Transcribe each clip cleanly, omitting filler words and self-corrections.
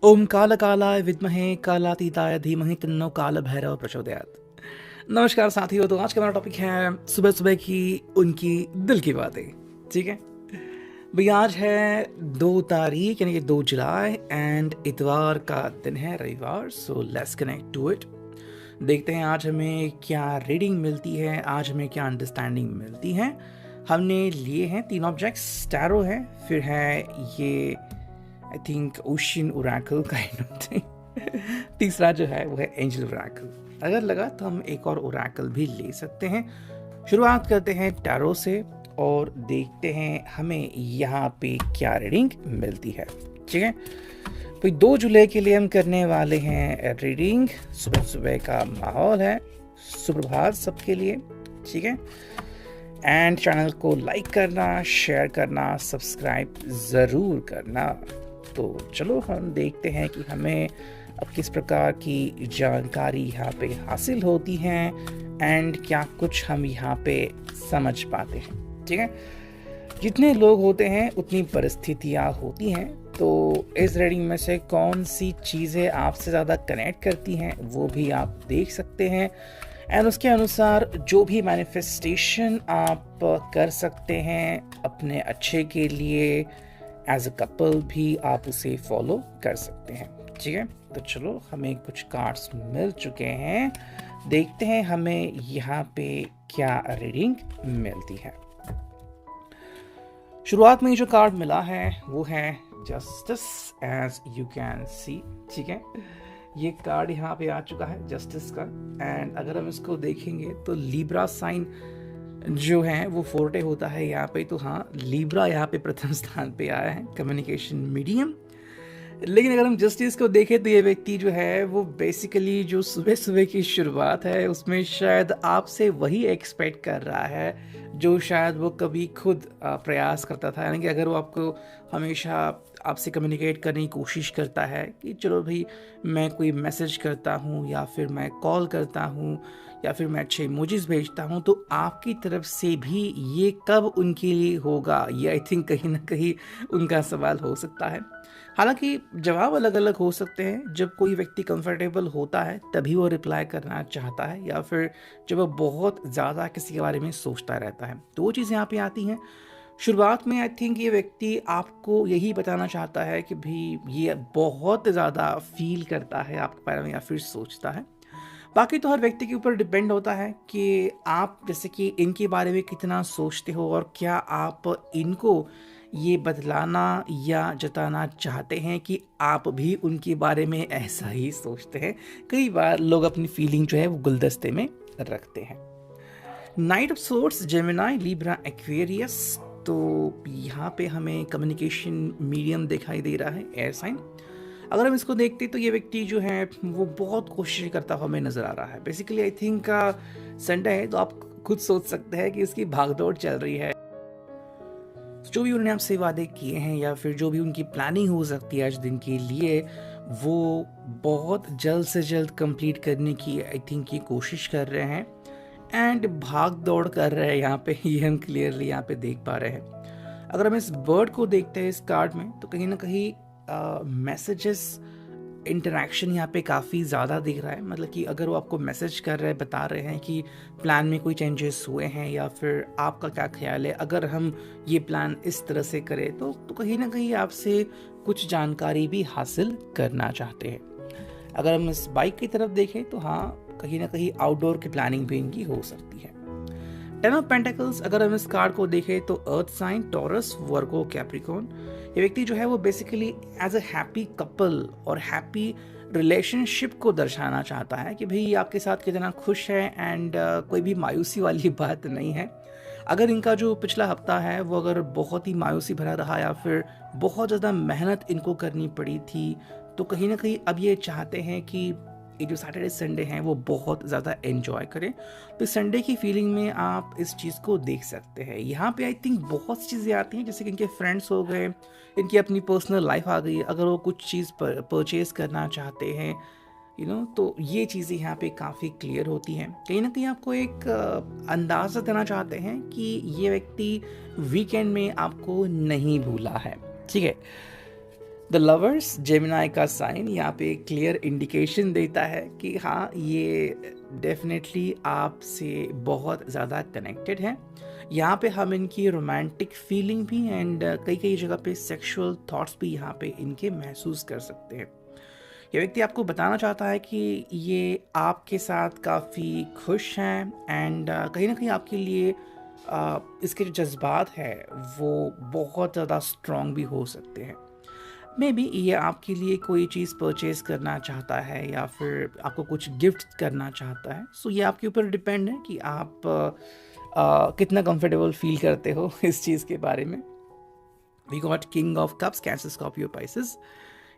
ओम कालकालाय विद्महे कालातीताय धीमहि तन्नो काल भैरव प्रचोदयात्। नमस्कार साथियों, तो आज का हमारा टॉपिक है सुबह सुबह की उनकी दिल की बातें। ठीक है भाई, आज है 2 तारीख यानी कि 2 जुलाई एंड इतवार का दिन है, रविवार। So let's connect to it. देखते हैं आज हमें क्या रीडिंग मिलती है, आज हमें क्या अंडरस्टैंडिंग मिलती है। हमने लिए हैं 3 ऑब्जेक्ट्स, टैरो है, फिर है ये I think ocean Oracle kind of thing. तीसरा जो है वो है एंजल ओरेकल। अगर लगा तो हम एक और ओरेकल भी ले सकते हैं। शुरुआत करते हैं टैरो से और देखते हैं हमें यहाँ पे क्या रीडिंग मिलती है। ठीक है तो 2 जुलाई के लिए हम करने वाले हैं रीडिंग। सुबह सुबह का माहौल है, सुप्रभात सबके लिए। ठीक है, एंड चैनल को लाइक करना, शेयर करना, सब्सक्राइब ज़रूर करना। तो चलो हम देखते हैं कि हमें अब किस प्रकार की जानकारी यहाँ पे हासिल होती है एंड क्या कुछ हम यहाँ पे समझ पाते हैं। ठीक है, जितने लोग होते हैं उतनी परिस्थितियाँ होती हैं। तो इस रीडिंग में से कौन सी चीज़ें आपसे ज़्यादा कनेक्ट करती हैं वो भी आप देख सकते हैं, एंड उसके अनुसार जो भी मैनिफेस्टेशन आप कर सकते हैं अपने अच्छे के लिए, एज अ कपल भी आप उसे फॉलो कर सकते हैं। ठीक है, तो चलो हमें कुछ कार्ड्स मिल चुके हैं, देखते हैं हमें यहाँ पे क्या रीडिंग मिलती है। शुरुआत में जो कार्ड मिला है वो है justice, as you can see. ठीक है, ये कार्ड यहाँ पे आ चुका है जस्टिस का, एंड अगर हम इसको देखेंगे तो लीब्रा साइन जो है वो फोर्टे होता है यहाँ पे। तो हाँ, लीब्रा यहाँ पे प्रथम स्थान पे आया है, कम्युनिकेशन मीडियम। लेकिन अगर हम जस्टिस को देखें तो ये व्यक्ति जो है वो बेसिकली जो सुबह सुबह की शुरुआत है उसमें शायद आपसे वही एक्सपेक्ट कर रहा है जो शायद वो कभी खुद प्रयास करता था। यानी कि अगर वो आपको हमेशा आपसे कम्युनिकेट करने की कोशिश करता है कि चलो भाई मैं कोई मैसेज करता हूँ या फिर मैं कॉल करता हूँ या फिर मैं अच्छे इमोजीज भेजता हूँ, तो आपकी तरफ से भी ये कब उनके लिए होगा, ये आई थिंक कहीं ना कहीं उनका सवाल हो सकता है। हालांकि जवाब अलग अलग हो सकते हैं। जब कोई व्यक्ति कंफर्टेबल होता है तभी वो रिप्लाई करना चाहता है, या फिर जब वो बहुत ज़्यादा किसी के बारे में सोचता रहता है, तो वो चीज़ें यहाँ पे आती हैं। शुरुआत में आई थिंक ये व्यक्ति आपको यही बताना चाहता है कि भाई ये बहुत ज़्यादा फील करता है आपके बारे में या फिर सोचता है। बाकी तो हर व्यक्ति के ऊपर डिपेंड होता है कि आप जैसे कि इनके बारे में कितना सोचते हो और क्या आप इनको ये बतलाना या जताना चाहते हैं कि आप भी उनके बारे में ऐसा ही सोचते हैं। कई बार लोग अपनी फीलिंग जो है वो गुलदस्ते में रखते हैं। Night of swords, Gemini, Libra, Aquarius. तो यहाँ पे हमें कम्युनिकेशन मीडियम दिखाई दे रहा है, एयर साइन। अगर हम इसको देखते तो ये व्यक्ति जो है वो बहुत कोशिश करता हुआ हमें नज़र आ रहा है। बेसिकली आई थिंक संडे है, तो आप खुद सोच सकते हैं कि इसकी भागदौड़ चल रही है। जो भी उन्होंने आपसे वादे किए हैं या फिर जो भी उनकी प्लानिंग हो सकती है आज दिन के लिए, वो बहुत जल्द से जल्द कंप्लीट करने की आई थिंक ये कोशिश कर रहे हैं एंड भाग दौड़ कर रहे हैं यहाँ पे, ये हम क्लियरली यहाँ पे देख पा रहे हैं। अगर हम इस वर्ड को देखते हैं इस कार्ड में, तो कहीं ना कहीं मैसेजेस इंटरेक्शन यहाँ पे काफ़ी ज़्यादा दिख रहा है। मतलब कि अगर वो आपको मैसेज कर रहे हैं, बता रहे हैं कि प्लान में कोई चेंजेस हुए हैं या फिर आपका क्या ख्याल है, अगर हम ये प्लान इस तरह से करें तो कहीं ना कहीं आपसे कुछ जानकारी भी हासिल करना चाहते हैं। अगर हम इस बाइक की तरफ देखें तो हाँ, कहीं ना कहीं आउटडोर की प्लानिंग भी इनकी हो सकती है। 10 ऑफ पेंटिकल्स, अगर हम इस कार्ड को देखें तो earth sign, Taurus, Virgo, Capricorn. ये व्यक्ति जो है वो basically as a happy couple और हैप्पी रिलेशनशिप को दर्शाना चाहता है कि भाई आपके साथ कितना खुश है, एंड कोई भी मायूसी वाली बात नहीं है। अगर इनका जो पिछला हफ्ता है वो अगर बहुत ही मायूसी भरा रहा या फिर बहुत ज़्यादा मेहनत इनको करनी पड़ी थी, तो कहीं ना कहीं अब ये चाहते हैं कि ये जो सैटरडे संडे हैं वो बहुत ज़्यादा एंजॉय करें। तो संडे की फीलिंग में आप इस चीज़ को देख सकते हैं। यहाँ पे आई थिंक बहुत सी चीज़ें आती हैं, जैसे कि इनके फ्रेंड्स हो गए, इनकी अपनी पर्सनल लाइफ आ गई। अगर वो कुछ चीज़ परचेज करना चाहते हैं तो ये चीज़ें यहाँ पे काफ़ी क्लियर होती हैं। कहीं ना कहीं आपको एक अंदाज़ा देना चाहते हैं कि ये व्यक्ति वीकेंड में आपको नहीं भूला है। ठीक है, द लवर्स जेमिनाई का साइन यहाँ पे क्लियर इंडिकेशन देता है कि हाँ, ये डेफिनेटली आपसे बहुत ज़्यादा कनेक्टेड है। यहाँ पे हम इनकी रोमांटिक फीलिंग भी एंड कई कई जगह पे सेक्सुअल थॉट्स भी यहाँ पे इनके महसूस कर सकते हैं। ये व्यक्ति आपको बताना चाहता है कि ये आपके साथ काफ़ी खुश हैं एंड कहीं ना कहीं आपके लिए इसके जो जज्बात है वो बहुत ज़्यादा स्ट्रॉन्ग भी हो सकते हैं। मे बी ये आपके लिए कोई चीज़ परचेज करना चाहता है या फिर आपको कुछ गिफ्ट करना चाहता है। सो ये आपके ऊपर डिपेंड है कि आप कितना कंफर्टेबल फील करते हो इस चीज़ के बारे में। We got king of cups, cancer, Scorpio, Pisces.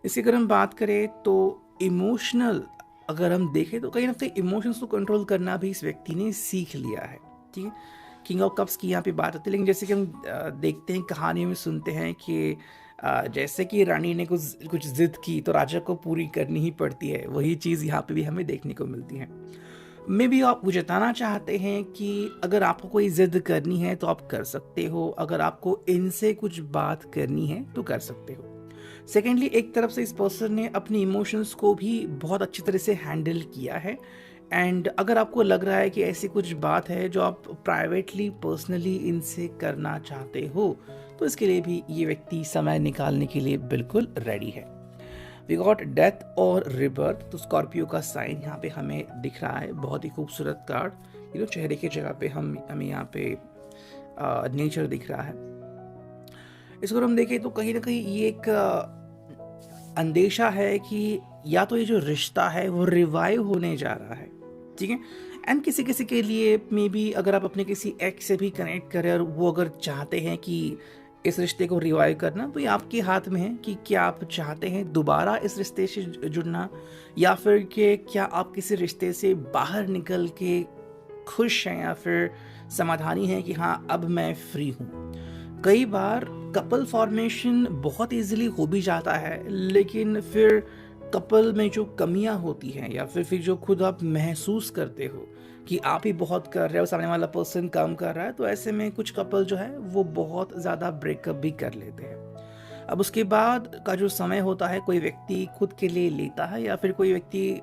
इसकी अगर हम बात करें तो इमोशनल अगर हम देखें तो कहीं ना कहीं इमोशंस को कंट्रोल करना भी इस व्यक्ति ने सीख लिया है। ठीक है, किंग ऑफ कप्स की यहाँ पे बात होती है, लेकिन जैसे कि हम देखते हैं, कहानियों में सुनते हैं कि जैसे कि रानी ने कुछ जिद की तो राजा को पूरी करनी ही पड़ती है। वही चीज़ यहाँ पे भी हमें देखने को मिलती है। मे भी आप जताना चाहते हैं कि अगर आपको कोई जिद करनी है तो आप कर सकते हो, अगर आपको इनसे कुछ बात करनी है तो कर सकते हो। सेकेंडली, एक तरफ से इस पर्सन ने अपनी इमोशंस को भी बहुत अच्छी तरह से हैंडल किया है एंड अगर आपको लग रहा है कि ऐसी कुछ बात है जो आप प्राइवेटली पर्सनली इनसे करना चाहते हो तो इसके लिए भी ये व्यक्ति समय निकालने के लिए बिल्कुल रेडी है। वी गॉट डेथ और रिबर्थ। तो स्कॉर्पियो का साइन यहाँ पे हमें दिख रहा है, बहुत ही खूबसूरत कार्ड। चेहरे की जगह पे हमें यहाँ पे नेचर दिख रहा है। इसको हम देखें तो कहीं ना कहीं ये एक अंदेशा है कि या तो ये जो रिश्ता है वो रिवाइव होने जा रहा है। ठीक है, एंड किसी किसी के लिए मे बी अगर आप अपने किसी एक्स से भी कनेक्ट करें और वो अगर चाहते हैं कि इस रिश्ते को रिवाइव करना, तो ये आपके हाथ में है कि क्या आप चाहते हैं दोबारा इस रिश्ते से जुड़ना या फिर कि क्या आप किसी रिश्ते से बाहर निकल के खुश हैं या फिर समाधानी हैं कि हाँ, अब मैं फ्री हूँ। कई बार कपल फॉर्मेशन बहुत इजीली हो भी जाता है, लेकिन फिर कपल में जो कमियां होती हैं या फिर जो खुद आप महसूस करते हो कि आप ही बहुत कर रहे हो, सामने वाला पर्सन कम कर रहा है, तो ऐसे में कुछ कपल जो है वो बहुत ज़्यादा ब्रेकअप भी कर लेते हैं। अब उसके बाद का जो समय होता है, कोई व्यक्ति खुद के लिए लेता है या फिर कोई व्यक्ति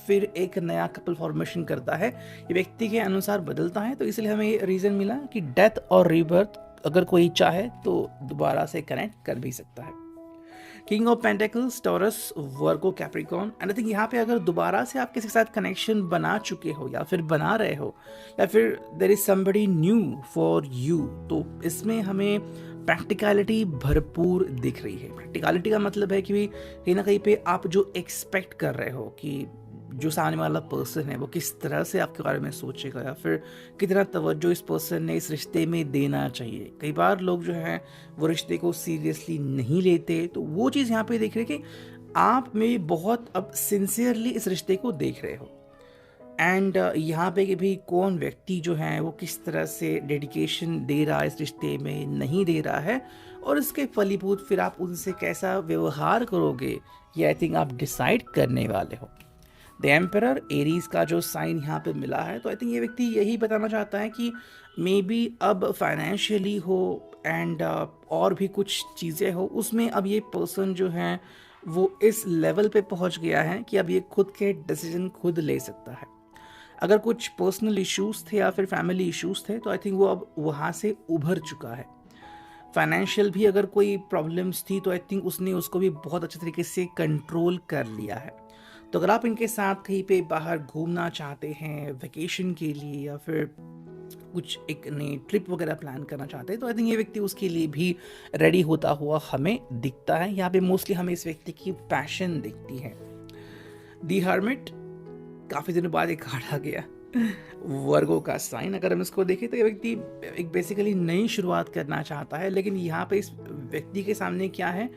फिर एक नया कपल फॉर्मेशन करता है, ये व्यक्ति के अनुसार बदलता है। तो इसलिए हमें ये रीज़न मिला कि डेथ और रीबर्थ अगर कोई चाहे तो दोबारा से कनेक्ट कर भी सकता है। King of pentacles, taurus, Virgo, Capricorn. And I think यहाँ पे अगर दोबारा से आप किसी के साथ कनेक्शन बना चुके हो या फिर बना रहे हो या फिर there is somebody new for you, तो इसमें हमें प्रैक्टिकलिटी भरपूर दिख रही है। प्रैक्टिकलिटी का मतलब है कि कहीं ना कहीं पे आप जो एक्सपेक्ट कर रहे हो कि जो सामने वाला पर्सन है वो किस तरह से आपके बारे में सोचेगा या फिर कितना तवज्जो इस पर्सन ने इस रिश्ते में देना चाहिए। कई बार लोग जो हैं वो रिश्ते को सीरियसली नहीं लेते, तो वो चीज़ यहाँ पे देख रहे कि आप में बहुत अब सिंसियरली इस रिश्ते को देख रहे हो एंड यहाँ पे कि भी कौन व्यक्ति जो है वो किस तरह से डेडिकेशन दे रहा है इस रिश्ते में, नहीं दे रहा है, और इसके फलीभूत फिर आप उनसे कैसा व्यवहार करोगे, ये आई थिंक आप डिसाइड करने वाले हो। द एम्परर, एरीज का जो साइन यहाँ पे मिला है, तो आई थिंक ये व्यक्ति यही बताना चाहता है कि मे बी अब फाइनेंशियली हो एंड और भी कुछ चीज़ें हो, उसमें अब ये पर्सन जो है वो इस लेवल पे पहुँच गया है कि अब ये खुद के डिसीजन खुद ले सकता है। अगर कुछ पर्सनल इश्यूज थे या फिर फैमिली इश्यूज थे तो आई थिंक वो अब वहाँ से उभर चुका है। फाइनेंशियल भी अगर कोई प्रॉब्लम्स थी तो आई थिंक उसने उसको भी बहुत अच्छे तरीके से कंट्रोल कर लिया है। तो अगर आप इनके साथ कहीं पे बाहर घूमना चाहते हैं वेकेशन के लिए या फिर कुछ एक नई ट्रिप वगैरह प्लान करना चाहते हैं तो आई थिंक ये व्यक्ति उसके लिए भी रेडी होता हुआ हमें दिखता है। यहाँ पे मोस्टली हमें इस व्यक्ति की पैशन दिखती है। दी हर्मिट, काफ़ी दिनों बाद एक कार्ड आ गया, वर्गो का साइन। अगर हम इसको देखें तो ये व्यक्ति एक बेसिकली नई शुरुआत करना चाहता है, लेकिन यहाँ पे इस व्यक्ति के सामने क्या है,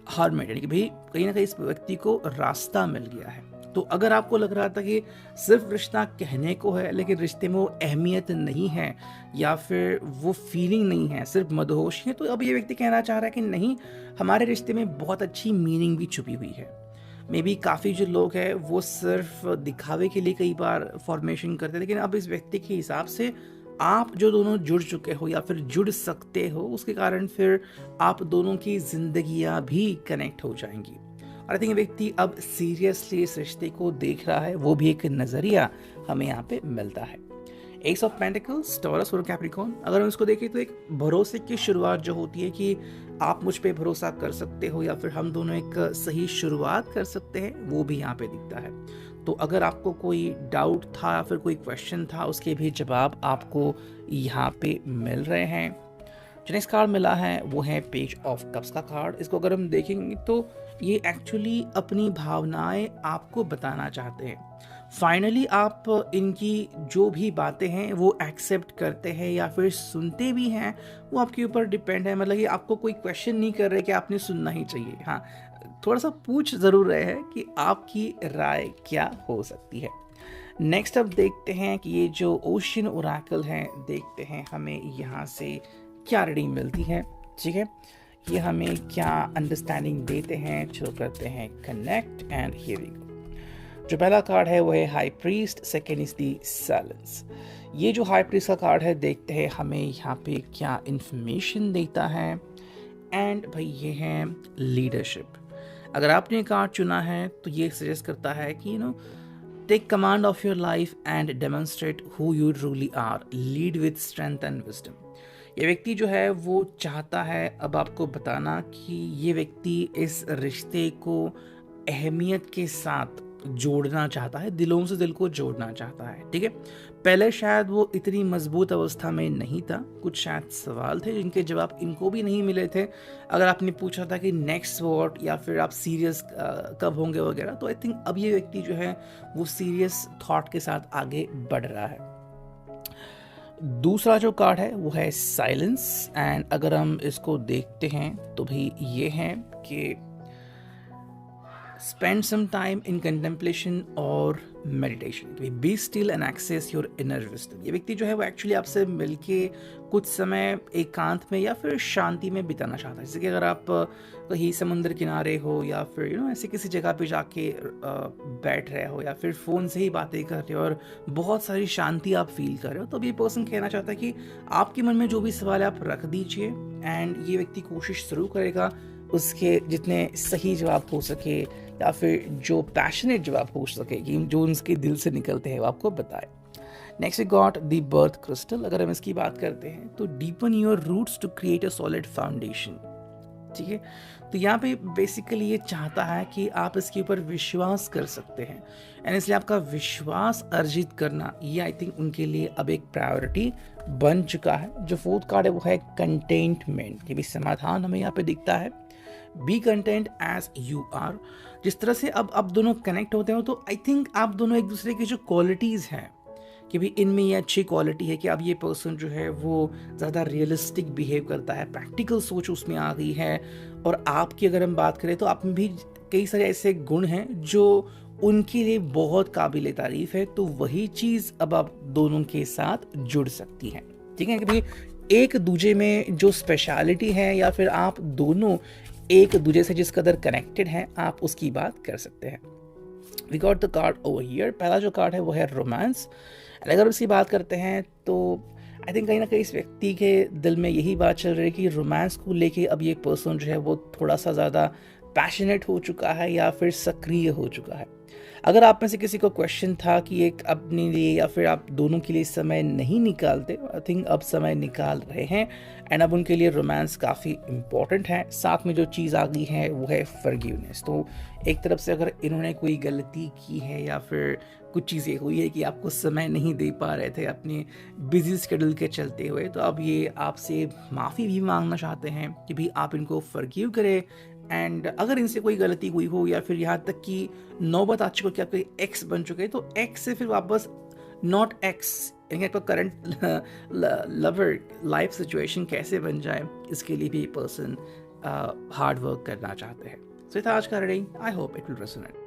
हर्मिट, यानी कि भाई कहीं ना कहीं इस व्यक्ति को रास्ता मिल गया है। तो अगर आपको लग रहा था कि सिर्फ रिश्ता कहने को है लेकिन रिश्ते में वो अहमियत नहीं है या फिर वो फीलिंग नहीं है, सिर्फ मदहोशी है, तो अब ये व्यक्ति कहना चाह रहा है कि नहीं, हमारे रिश्ते में बहुत अच्छी मीनिंग भी छुपी हुई है। मे बी काफ़ी जो लोग हैं वो सिर्फ दिखावे के लिए कई बार फॉर्मेशन करते हैं, लेकिन अब इस व्यक्ति के हिसाब से आप जो दोनों जुड़ चुके हो या फिर जुड़ सकते हो, उसके कारण फिर आप दोनों की जिंदगियां भी कनेक्ट हो जाएंगी। और आई थिंक व्यक्ति अब सीरियसली इस रिश्ते को देख रहा है, वो भी एक नजरिया हमें यहाँ पे मिलता है। एस ऑफ पेंटिकल्स, टॉरस और कैप्रिकॉर्न, अगर हम इसको देखें तो एक भरोसे की शुरुआत जो होती है कि आप मुझ पे भरोसा कर सकते हो या फिर हम दोनों एक सही शुरुआत कर सकते हैं, वो भी यहाँ पे दिखता है। तो अगर आपको कोई डाउट था या फिर कोई क्वेश्चन था, उसके भी जवाब आपको यहाँ पे मिल रहे हैं। जो नेक्स्ट कार्ड मिला है वो है पेज ऑफ कप्स का कार्ड। इसको अगर हम देखेंगे तो ये एक्चुअली अपनी भावनाएं आपको बताना चाहते हैं। फाइनली आप इनकी जो भी बातें हैं वो एक्सेप्ट करते हैं या फिर सुनते भी हैं, वो आपके ऊपर डिपेंड है। मतलब कि आपको कोई क्वेश्चन नहीं कर रहे कि आपने सुनना ही चाहिए, हाँ थोड़ा सा पूछ जरूर रहे हैं कि आपकी राय क्या हो सकती है। नेक्स्ट अब देखते हैं कि ये जो ओशियन ओरेकल है, देखते हैं हमें यहाँ से क्या रीडिंग मिलती है। ठीक है, ये हमें क्या अंडरस्टैंडिंग देते हैं। चलो करते हैं connect and here we go. जो पहला कार्ड है वो है high priest, second is the silence. ये जो हाई प्रीस्ट का कार्ड है, देखते हैं हमें यहाँ पे क्या इंफॉर्मेशन देता है। एंड भाई ये है लीडरशिप। अगर आपने कार्ड चुना है तो ये सजेस्ट करता है कि you know take command of your life and demonstrate who you truly are, lead with strength and wisdom. ये व्यक्ति जो है वो चाहता है अब आपको बताना कि ये व्यक्ति इस रिश्ते को अहमियत के साथ जोड़ना चाहता है, दिलों से दिल को जोड़ना चाहता है। ठीक है, पहले शायद वो इतनी मजबूत अवस्था में नहीं था, कुछ शायद सवाल थे जिनके जवाब इनको भी नहीं मिले थे। अगर आपने पूछा था कि नेक्स्ट व्हाट या फिर आप सीरियस कब होंगे वगैरह, तो आई थिंक अब ये व्यक्ति जो है वो सीरियस थॉट के साथ आगे बढ़ रहा है। दूसरा जो कार्ड है वो है साइलेंस। एंड अगर हम इसको देखते हैं तो भाई ये है कि spend some time in contemplation और meditation, be still and access your inner wisdom। ये व्यक्ति जो है वो एक्चुअली आपसे मिलके कुछ समय एकांत में या फिर शांति में बिताना चाहता है। जैसे कि अगर आप कहीं समुद्र किनारे हो या फिर यू नो ऐसे किसी जगह पे जाके बैठ रहे हो या फिर फ़ोन से ही बातें कर रहे हो और बहुत सारी शांति आप फील कर रहे हो, तो ये पर्सन कहना चाहता है कि आपके मन में जो भी सवाल है आप रख दीजिए एंड ये व्यक्ति कोशिश जरूर करेगा उसके जितने सही जवाब हो सके या फिर जो पैशनेट जवाब हो सके कि जो उनके दिल से निकलते हैं वो आपको बताए। Next we got the birth crystal. अगर हम इसकी बात करते हैं तो deepen your roots to create a solid foundation. ठीक है, तो यहाँ पे बेसिकली ये चाहता है कि आप इसके ऊपर विश्वास कर सकते हैं एंड इसलिए आपका विश्वास अर्जित करना ये आई थिंक उनके लिए अब एक प्रायोरिटी बन चुका है। जो फोर्थ कार्ड है वो है कंटेंटमेंट। ये भी समाधान हमें यहाँ पे दिखता है। Be content as you are. जिस तरह से अब आप दोनों कनेक्ट होते हो तो आई थिंक आप दोनों एक दूसरे की जो क्वालिटीज़ हैं कि भी इनमें ये अच्छी क्वालिटी है कि अब ये पर्सन जो है वो ज़्यादा रियलिस्टिक बिहेव करता है, प्रैक्टिकल सोच उसमें आ गई है। और आपकी अगर हम बात करें तो आप में भी कई सारे ऐसे गुण हैं जो उनके लिए बहुत काबिल तारीफ है। तो वही चीज़ अब आप दोनों के साथ जुड़ सकती है। ठीक है कि भाई एक दूजे में जो स्पेशलिटी है या फिर आप दोनों एक दूसरे से जिस कदर कनेक्टेड हैं आप उसकी बात कर सकते हैं। We got the card over here. पहला जो कार्ड है वो है रोमांस। अगर उसकी बात करते हैं तो आई थिंक कहीं ना कहीं इस व्यक्ति के दिल में यही बात चल रही है कि रोमांस को लेके अब ये पर्सन जो है वो थोड़ा सा ज़्यादा पैशनेट हो चुका है या फिर सक्रिय हो चुका है। अगर आप में से किसी को क्वेश्चन था कि एक अपने लिए या फिर आप दोनों के लिए समय नहीं निकालते, आई थिंक अब समय निकाल रहे हैं एंड अब उनके लिए रोमांस काफ़ी इम्पॉर्टेंट है। साथ में जो चीज़ आ गई है वो है फॉरगिवनेस। तो एक तरफ से अगर इन्होंने कोई गलती की है या फिर कुछ चीज़ें हुई है कि आपको समय नहीं दे पा रहे थे अपने बिजी शेड्यूल के चलते हुए, तो अब ये आपसे माफ़ी भी मांगना चाहते हैं कि भाई आप इनको फॉरगिव करें। एंड अगर इनसे कोई गलती हुई हो या फिर यहाँ तक कि नौबत आ चुकी हो कि आपके एक्स बन चुके हैं, तो एक्स से फिर वापस नॉट एक्स यानी आपका करंट लवर लाइफ सिचुएशन कैसे बन जाए, इसके लिए भी पर्सन हार्ड वर्क करना चाहते हैं। सो ये था आज का reading. I hope it will resonate.